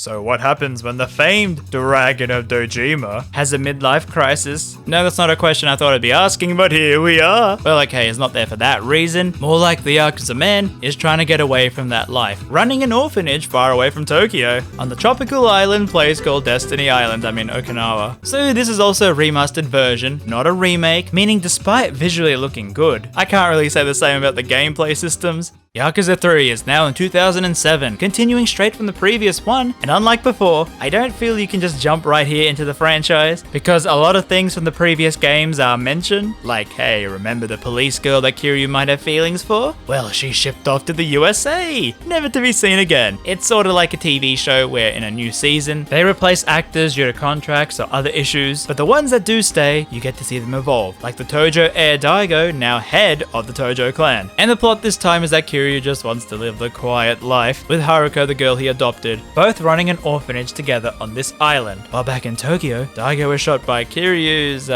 So what happens when the famed Dragon of Dojima has a midlife crisis? No, that's not a question I thought I'd be asking, but here we are. Well, okay, it's not there for that reason. More like the Yakuza man is trying to get away from that life, running an orphanage far away from Tokyo, on the tropical island place called Destiny Island, Okinawa. So this is also a remastered version, not a remake, meaning despite visually looking good, I can't really say the same about the gameplay systems. Yakuza 3 is now in 2007, continuing straight from the previous one, and unlike before, I don't feel you can just jump right here into the franchise, because a lot of things from the previous games are mentioned, like, hey, remember the police girl that Kiryu might have feelings for? Well, she shipped off to the USA, never to be seen again. It's sort of like a TV show where in a new season, they replace actors due to contracts or other issues, but the ones that do stay, you get to see them evolve, like the Tojo heir Daigo, now head of the Tojo clan. And the plot this time is that Kiryu just wants to live the quiet life with Haruko, the girl he adopted, both running an orphanage together on this island. While back in Tokyo, Daigo was shot by Kiryu's,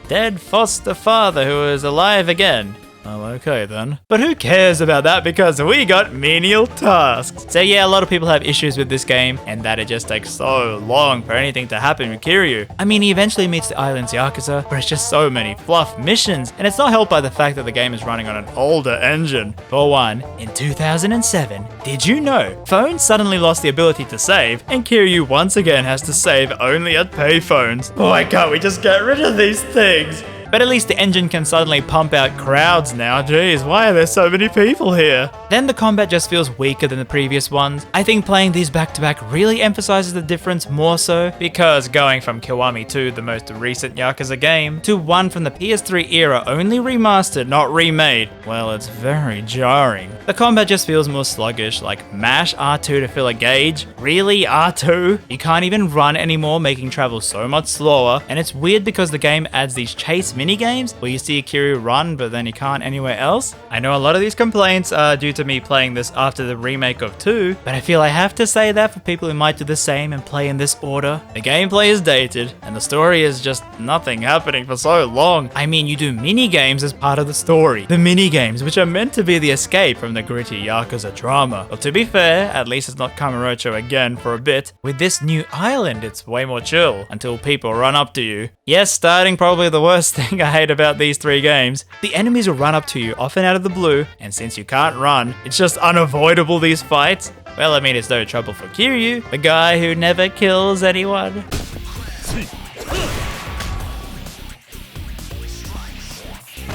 dead foster father who is alive again. Oh, okay then. But who cares about that because we got menial tasks. So yeah, a lot of people have issues with this game and that it just takes so long for anything to happen with Kiryu. I mean, he eventually meets the island's Yakuza, but it's just so many fluff missions, and it's not helped by the fact that the game is running on an older engine. For one, in 2007, did you know, phones suddenly lost the ability to save, and Kiryu once again has to save only at payphones. Why can't we just get rid of these things? But at least the engine can suddenly pump out crowds now. Jeez, why are there so many people here? Then the combat just feels weaker than the previous ones. I think playing these back to back really emphasizes the difference more so, because going from Kiwami 2, the most recent Yakuza game, to one from the PS3 era only remastered, not remade, well, it's very jarring. The combat just feels more sluggish, like mash R2 to fill a gauge. Really, R2? You can't even run anymore, making travel so much slower, and it's weird because the game adds these chase minigames where you see Kiryu run but then he can't anywhere else. I know a lot of these complaints are due to me playing this after the remake of 2, but I feel I have to say that for people who might do the same and play in this order. The gameplay is dated and the story is just nothing happening for so long. I mean, you do minigames as part of the story. The minigames, which are meant to be the escape from the gritty Yakuza drama. Well, to be fair, at least it's not Kamurocho again for a bit. With this new island, it's way more chill until people run up to you. Yes, starting probably the worst thing I hate about these 3 games. The enemies will run up to you often out of the blue, and since you can't run, it's just unavoidable these fights. Well, I mean, it's no trouble for Kiryu, the guy who never kills anyone.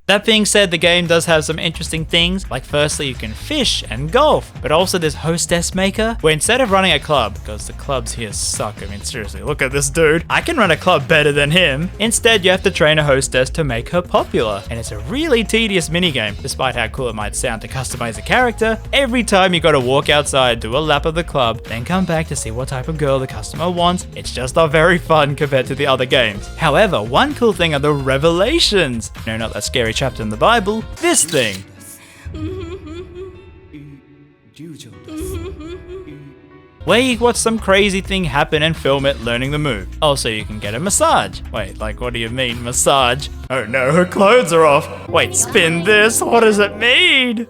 That being said, the game does have some interesting things, like firstly you can fish and golf, but also this hostess maker, where instead of running a club, because the clubs here suck, I mean seriously, look at this dude, I can run a club better than him. Instead you have to train a hostess to make her popular, and it's a really tedious minigame. Despite how cool it might sound to customize a character, every time you gotta walk outside, do a lap of the club, then come back to see what type of girl the customer wants. It's just not very fun compared to the other games. However, one cool thing are the revelations. No, not that scary chapter in the Bible, this thing. Where you watch some crazy thing happen and film it learning the move. Also, you can get a massage. Wait, like what do you mean, massage? Oh no, her clothes are off. Wait, spin this? What does it mean?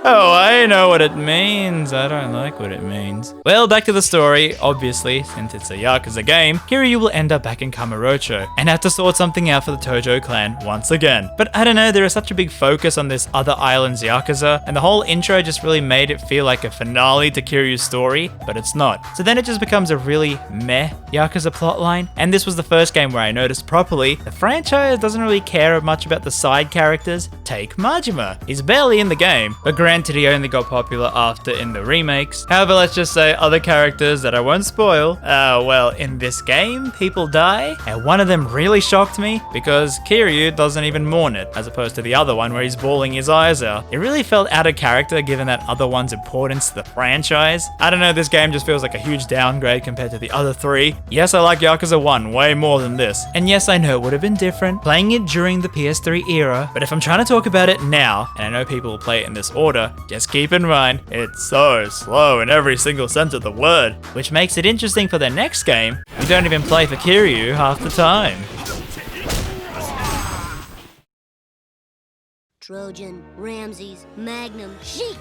Oh, I know what it means. I don't like what it means. Well, back to the story. Obviously, since it's a Yakuza game, Kiryu will end up back in Kamurocho and have to sort something out for the Tojo clan once again. But I don't know, there is such a big focus on this other island's Yakuza, and the whole intro just really made it feel like a finale to Kiryu's story, but it's not. So then it just becomes a really meh Yakuza plotline, and this was the first game where I noticed properly the franchise doesn't really care much about the side characters. Take Majima. He's barely in the game, but granted, he only got popular after in the remakes. However, let's just say other characters that I won't spoil. Well, in this game, people die, and one of them really shocked me because Kiryu doesn't even mourn it, as opposed to the other one where he's bawling his eyes out. It really felt out of character given that other one's importance to the franchise. I don't know, this game just feels like a huge downgrade compared to the other 3. Yes, I like Yakuza 1 way more than this. And yes, I know it would have been different playing it during the PS3 era, but if I'm trying to talk about it now, and I know people will play it in this order, just keep in mind, it's so slow in every single sense of the word, which makes it interesting for the next game. We don't even play for Kiryu half the time. Trojan, RamZaes, Magnum, Sheik.